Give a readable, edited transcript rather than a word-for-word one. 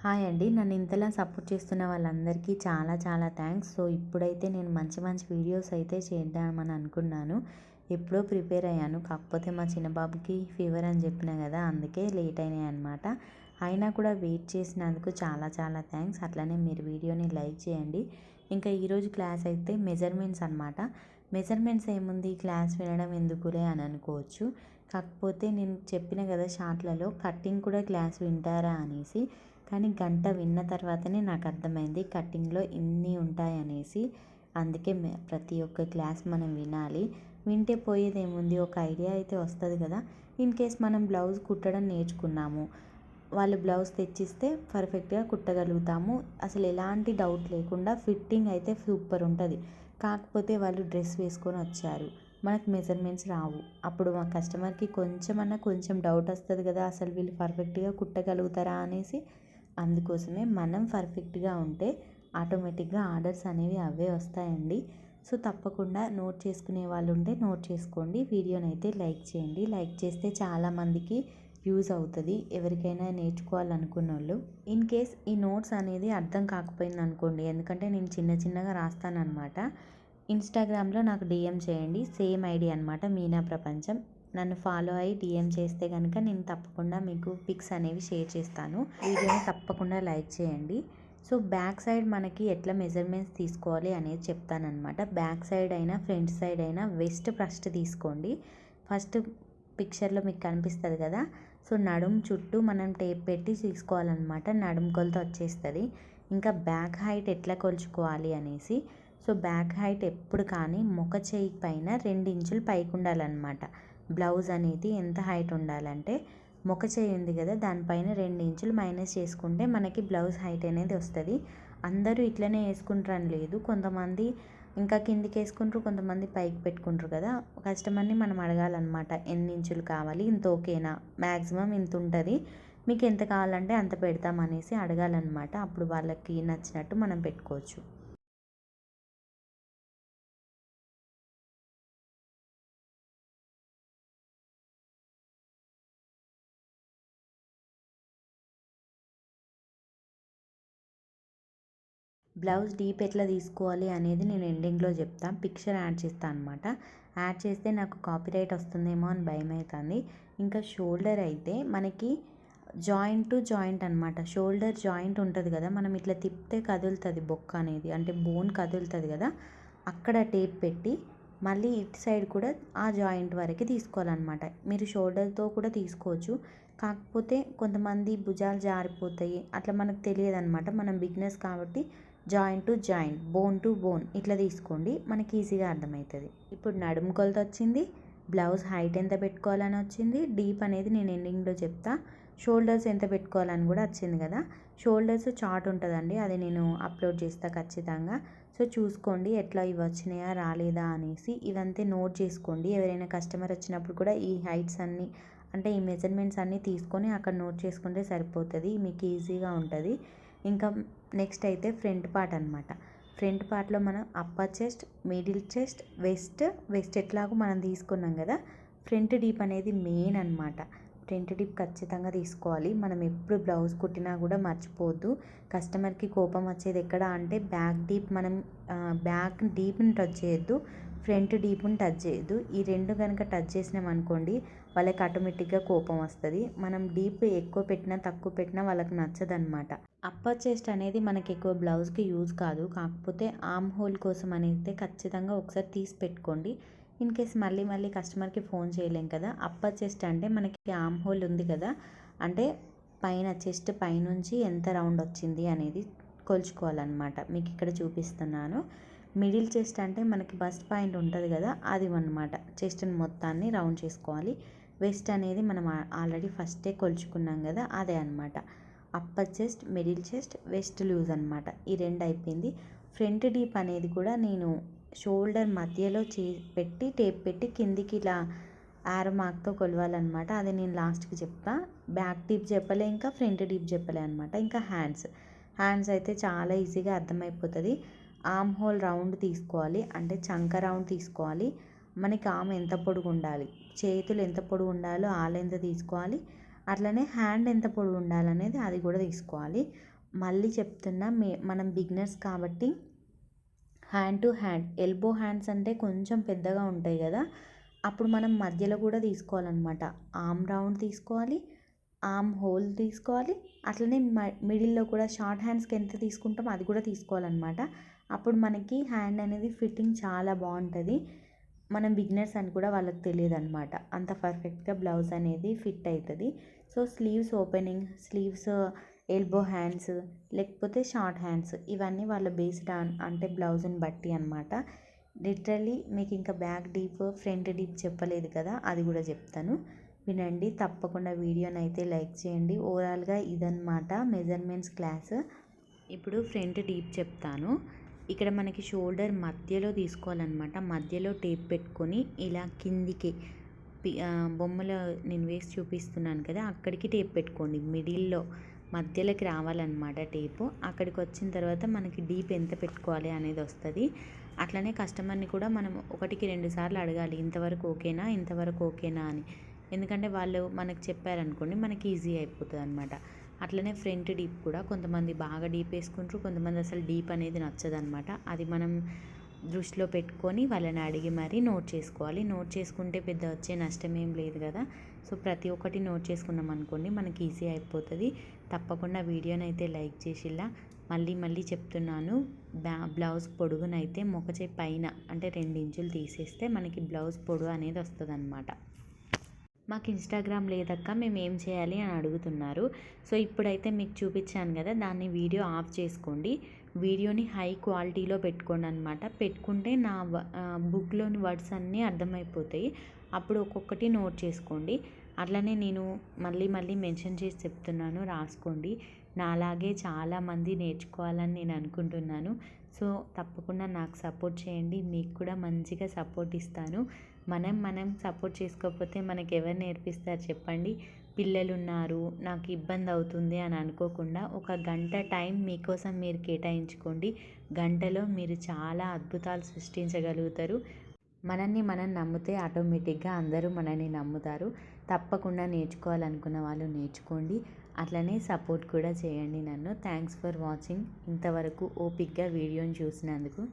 Hi అండి. నన్ను ఇంతలా సపోర్ట్ చేస్తున్న వాళ్ళందరికీ చాలా చాలా థ్యాంక్స్. సో, ఇప్పుడైతే నేను మంచి మంచి వీడియోస్ అయితే చేద్దామని అనుకున్నాను. ఎప్పుడో ప్రిపేర్ అయ్యాను. కాకపోతే మా చిన్న బాబుకి ఫీవర్ అని చెప్పిన కదా! అందుకే లేట్ అయినాయన్నమాట. అయినా కూడా వెయిట్ చేసినందుకు చాలా చాలా థ్యాంక్స్. అట్లనే మీరు వీడియోని లైక్ చేయండి. ఇంకా ఈరోజు క్లాస్ అయితే మెజర్మెంట్స్ అనమాట. మెజర్మెంట్స్ ఏముంది, క్లాస్ వినడం ఎందుకులే అని అనుకోవచ్చు. కాకపోతే నేను చెప్పిన కదా షార్ట్లలో కటింగ్ కూడా క్లాస్ వింటారా అనేసి. కానీ గంట విన్న తర్వాతనే నాకు అర్థమైంది కటింగ్లో ఇన్ని ఉంటాయనేసి. అందుకే ప్రతి ఒక్క క్లాస్ మనం వినాలి. వింటే పోయేది ఏముంది, ఒక ఐడియా అయితే వస్తుంది కదా. ఇన్ కేస్ మనం బ్లౌజ్ కుట్టడం నేర్చుకున్నాము, వాళ్ళు బ్లౌజ్ తెచ్చిస్తే పర్ఫెక్ట్గా కుట్టగలుగుతాము. అసలు ఎలాంటి డౌట్ లేకుండా ఫిట్టింగ్ అయితే సూపర్ ఉంటుంది. కాకపోతే వాళ్ళు డ్రెస్ వేసుకొని వచ్చారు, మనకు మెజర్మెంట్స్ రావు. అప్పుడు మా కస్టమర్కి కొంచెం డౌట్ వస్తుంది కదా, అసలు వీళ్ళు పర్ఫెక్ట్గా కుట్టగలుగుతారా అనేసి. అందుకోసమే మనం పర్ఫెక్ట్గా ఉంటే ఆటోమేటిక్గా ఆర్డర్స్ అనేవి అవే వస్తాయండి. సో, తప్పకుండా నోట్ చేసుకునే వాళ్ళు ఉంటే నోట్ చేసుకోండి. వీడియోని అయితే లైక్ చేయండి. లైక్ చేస్తే చాలామందికి యూజ్ అవుతుంది, ఎవరికైనా నేర్చుకోవాలనుకున్న వాళ్ళు. ఇన్ కేస్ ఈ నోట్స్ అనేది అర్థం కాకపోయింది అనుకోండి, ఎందుకంటే నేను చిన్నగా రాస్తానన్నమాట. ఇన్స్టాగ్రామ్లో నాకు డిఎం చేయండి. సేమ్ ఐడి అనమాట, మీనా ప్రపంచం. నన్ను ఫాలో అయ్యి డిఎం చేస్తే కనుక నేను తప్పకుండా మీకు పిక్స్ అనేవి షేర్ చేస్తాను. వీడియోని తప్పకుండా లైక్ చేయండి. సో, బ్యాక్ సైడ్ మనకి ఎట్లా మెజర్మెంట్స్ తీసుకోవాలి అనేది చెప్తానమాట. బ్యాక్ సైడ్ అయినా ఫ్రంట్ సైడ్ అయినా వెస్ట్ ఫస్ట్ తీసుకోండి. ఫస్ట్ పిక్చర్లో మీకు కనిపిస్తుంది కదా. సో, నడుము చుట్టూ మనం టేప్ పెట్టి తీసుకోవాలన్నమాట. నడుము కొలత వచ్చేస్తుంది. ఇంకా బ్యాక్ హైట్ ఎట్లా కొలుచుకోవాలి అనేసి. సో, బ్యాక్ హైట్ ఎప్పుడు కానీ మొక్క చేయి పైన 2 ఇంచులు పైకి ఉండాలన్నమాట. బ్లౌజ్ అనేది ఎంత హైట్ ఉండాలంటే, మొక్క చేయి ఉంది కదా, దానిపైన 2 ఇంచులు మైనస్ చేసుకుంటే మనకి బ్లౌజ్ హైట్ అనేది వస్తుంది. అందరూ ఇట్లనే వేసుకుంటారని లేదు, కొంతమంది ఇంకా కిందికి వేసుకుంటారు, కొంతమంది పైకి పెట్టుకుంటారు కదా. కస్టమర్ని మనం అడగాలన్నమాట, ఎన్ని ఇంచులు కావాలి, ఇంత ఓకేనా, మ్యాక్సిమం ఇంత ఉంటుంది, మీకు ఎంత కావాలంటే అంత పెడతామనేసి అడగాలన్నమాట. అప్పుడు వాళ్ళకి నచ్చినట్టు మనం పెట్టుకోవచ్చు. బ్లౌజ్ డీప్ ఎట్లా తీసుకోవాలి అనేది నేను ఎండింగ్లో చెప్తాను. పిక్చర్ యాడ్ చేస్తాను అనమాట. యాడ్ చేస్తే నాకు కాపీరైట్ వస్తుందేమో అని భయం అవుతుంది. ఇంకా షోల్డర్ అయితే మనకి జాయింట్ టు జాయింట్ అనమాట. షోల్డర్ జాయింట్ ఉంటుంది కదా, మనం ఇట్లా తిప్పితే కదులుతుంది బొక్క అనేది, అంటే బోన్ కదులుతుంది కదా, అక్కడ టేప్ పెట్టి మళ్ళీ ఇటు సైడ్ కూడా ఆ జాయింట్ వరకు తీసుకోవాలన్నమాట. మీరు షోల్డర్తో కూడా తీసుకోవచ్చు. కాకపోతే కొంతమంది భుజాలు జారిపోతాయి, అట్లా మనకు తెలియదు అనమాట. మనం బిగినర్స్ కాబట్టి joint to joint, bone to bone ఇట్లా తీసుకోండి, మనకి ఈజీగా అర్థమవుతుంది. ఇప్పుడు నడుము కొలత వచ్చింది, బ్లౌజ్ హైట్ ఎంత పెట్టుకోవాలని వచ్చింది, డీప్ అనేది నేను ఎండింగ్లో చెప్తా. షోల్డర్స్ ఎంత పెట్టుకోవాలని కూడా వచ్చింది కదా. షోల్డర్స్ చార్ట్ ఉంటుందండి, అది నేను అప్లోడ్ చేస్తా ఖచ్చితంగా. సో, చూసుకోండి ఎట్లా ఇవి వచ్చినాయా రాలేదా అనేసి. ఇవంతే నోట్ చేసుకోండి. ఎవరైనా కస్టమర్ వచ్చినప్పుడు కూడా ఈ హైట్స్ అన్నీ, అంటే ఈ మెజర్మెంట్స్ అన్నీ తీసుకొని అక్కడ నోట్ చేసుకుంటే సరిపోతుంది, మీకు ఈజీగా ఉంటుంది. ఇంకా నెక్స్ట్ అయితే ఫ్రంట్ పార్ట్ అనమాట. ఫ్రంట్ పార్ట్లో మనం upper chest, middle chest, west ఎట్లాగో మనం తీసుకున్నాం కదా. ఫ్రంట్ డీప్ అనేది మెయిన్ అనమాట. ఫ్రంట్ డీప్ ఖచ్చితంగా తీసుకోవాలి. మనం ఎప్పుడు బ్లౌజ్ కుట్టినా కూడా మర్చిపోవద్దు. కస్టమర్కి కోపం వచ్చేది ఎక్కడ అంటే, బ్యాక్ డీప్ మనం బ్యాక్ డీప్ని టచ్ చేయొద్దు, ఫ్రంట్ డీప్ని టచ్ చేయొద్దు. ఈ రెండు కనుక టచ్ చేసినాం అనుకోండి, వాళ్ళకి ఆటోమేటిక్గా కోపం వస్తుంది. మనం డీప్ ఎక్కువ పెట్టినా తక్కువ పెట్టినా వాళ్ళకి నచ్చదనమాట. అప్పర్ చెస్ట్ అనేది మనకి ఎక్కువ బ్లౌజ్కి యూజ్ కాదు, కాకపోతే ఆర్మ్ హోల్ కోసం అయితే ఖచ్చితంగా ఒకసారి తీసి పెట్టుకోండి. ఇన్ కేస్ మళ్ళీ కస్టమర్కి ఫోన్ చేయలేం కదా. అప్పర్ చెస్ట్ అంటే మనకి ఆర్మ్ హోల్ ఉంది కదా, అంటే పైన చెస్ట్ పైనుంచి ఎంత రౌండ్ వచ్చింది అనేది కొలుచుకోవాలన్నమాట. మీకు ఇక్కడ చూపిస్తున్నాను. మిడిల్ చెస్ట్ అంటే మనకి బస్ట్ పాయింట్ ఉంటుంది కదా, అది అన్నమాట. చెస్ట్ని మొత్తాన్ని రౌండ్ చేసుకోవాలి. వెస్ట్ అనేది మనం ఆల్రెడీ ఫస్టే కొలుచుకున్నాం కదా, అదే అనమాట. Upper chest, middle chest, waist loose అనమాట. ఈ రెండు అయిపోయింది. ఫ్రంట్ డీప్ అనేది కూడా నేను షోల్డర్ మధ్యలో పెట్టి టేప్ పెట్టి కిందికి ఇలా ఆరో మార్క్తో కొలవాలన్నమాట. అది నేను లాస్ట్కి చెప్తా. బ్యాక్ డీప్ చెప్పలే, ఇంకా ఫ్రంట్ డీప్ చెప్పలే అనమాట. ఇంకా హ్యాండ్స్ అయితే చాలా ఈజీగా అర్థమైపోతుంది. ఆర్మ్ హోల్ రౌండ్ తీసుకోవాలి, అంటే చంక రౌండ్ తీసుకోవాలి. మనకి ఆర్మ్ ఎంత పొడుగు ఉండాలి, చేతులు ఎంత పొడుగు ఉండాలో ఆ లెంత్ తీసుకోవాలి. అట్లనే హ్యాండ్ ఎంత పొడవు ఉండాలనేది అది కూడా తీసుకోవాలి. మళ్ళీ చెప్తున్నా మనం బిగినర్స్ కాబట్టి hand to hand, elbow hands అంటే కొంచెం పెద్దగా ఉంటాయి కదా, అప్పుడు మనం మధ్యలో కూడా తీసుకోవాలన్నమాట. ఆర్మ్ రౌండ్ తీసుకోవాలి, ఆర్మ్ హోల్ తీసుకోవాలి, అట్లనే మిడిల్లో కూడా షార్ట్ హ్యాండ్స్కి ఎంత తీసుకుంటామో అది కూడా తీసుకోవాలన్నమాట. అప్పుడు మనకి హ్యాండ్ అనేది ఫిట్టింగ్ చాలా బాగుంటుంది. మనం బిగినర్స్ అని కూడా వాళ్ళకి తెలియదు అనమాట, అంత పర్ఫెక్ట్గా బ్లౌజ్ అనేది ఫిట్ అవుతుంది. So sleeves opening, sleeves elbow hands లేకపోతే షార్ట్ హ్యాండ్స్, ఇవన్నీ వాళ్ళ బేస్డ్ అంటే బ్లౌజ్ని బట్టి అనమాట. లిటరల్లీ మీకు ఇంకా బ్యాక్ డీప్ ఫ్రంట్ డీప్ చెప్పలేదు కదా, అది కూడా చెప్తాను వినండి. తప్పకుండా వీడియోని అయితే లైక్ చేయండి. ఓవరాల్గా ఇదన్నమాట మెజర్మెంట్స్ క్లాస్. ఇప్పుడు ఫ్రంట్ డీప్ చెప్తాను. ఇక్కడ మనకి షోల్డర్ మధ్యలో తీసుకోవాలన్నమాట. మధ్యలో టేప్ పెట్టుకొని ఇలా కిందికి బొమ్మలో నేను వేసి చూపిస్తున్నాను కదా, అక్కడికి టేప్ పెట్టుకోండి. మిడిల్లో మధ్యలోకి రావాలన్నమాట టేపు. అక్కడికి వచ్చిన తర్వాత మనకి డీప్ ఎంత పెట్టుకోవాలి అనేది వస్తుంది. అట్లనే కస్టమర్ని కూడా మనం 1-2 సార్లు అడగాలి, ఇంతవరకు ఓకేనా, ఇంతవరకు ఓకేనా అని. ఎందుకంటే వాళ్ళు మనకు చెప్పారనుకోండి, మనకి ఈజీ అయిపోతుంది అనమాట. అట్లనే ఫ్రంట్ డీప్ కూడా కొంతమంది బాగా డీప్ వేసుకుంటారు, కొంతమంది అసలు డీప్ అనేది నచ్చదనమాట. అది మనం దృష్టిలో పెట్టుకొని వాళ్ళని అడిగి మరీ నోట్ చేసుకోవాలి. నోట్ చేసుకుంటే పెద్ద వచ్చే నష్టం ఏం లేదు కదా. సో ప్రతి ఒక్కటి నోట్ చేసుకున్నాం అనుకోండి, మనకి ఈజీ అయిపోతుంది. తప్పకుండా వీడియోని అయితే లైక్ చేసిలా. మళ్ళీ చెప్తున్నాను, బ్లౌజ్ పొడుగునైతే మొకచే పైన అంటే 2 ఇంచులు తీసేస్తే మనకి బ్లౌజ్ పొడుగు అనేది వస్తుంది అనమాట. మాకు ఇన్స్టాగ్రామ్ లేదక్క, మేము ఏం చేయాలి అని అడుగుతున్నారు. సో ఇప్పుడైతే మీకు చూపించాను కదా, దాన్ని వీడియో ఆఫ్ చేసుకోండి. వీడియోని హై క్వాలిటీలో పెట్టుకోండి అనమాట. పెట్టుకుంటే నా బుక్లోని వర్డ్స్ అన్నీ అర్థమైపోతాయి. అప్పుడు ఒక్కొక్కటి నోట్ చేసుకోండి. అట్లనే నేను మళ్ళీ మెన్షన్ చేసి చెప్తున్నాను, రాసుకోండి. నాలాగే చాలామంది నేర్చుకోవాలని నేను అనుకుంటున్నాను. సో తప్పకుండా నాకు సపోర్ట్ చేయండి. మీకు కూడా మంచిగా సపోర్ట్ ఇస్తాను. మనం సపోర్ట్ చేసుకోకపోతే మనకి ఎవరు నేర్పిస్తారు చెప్పండి. పిల్లలు ఉన్నారు, నాకు ఇబ్బంది అవుతుంది అని అనుకోకుండా 1 గంట టైం మీకోసం మీరు కేటాయించుకోండి. గంటలో మీరు చాలా అద్భుతాలు సృష్టించగలుగుతారు. మనం నమ్మితే ఆటోమేటిక్గా అందరూ మనల్ని నమ్ముతారు. తప్పకుండా నేర్చుకోవాలనుకున్న వాళ్ళు నేర్చుకోండి. అట్లనే సపోర్ట్ కూడా చేయండి నన్ను. Thanks for watching. ఇంతవరకు ఓపిక్గా వీడియోని చూసినందుకు.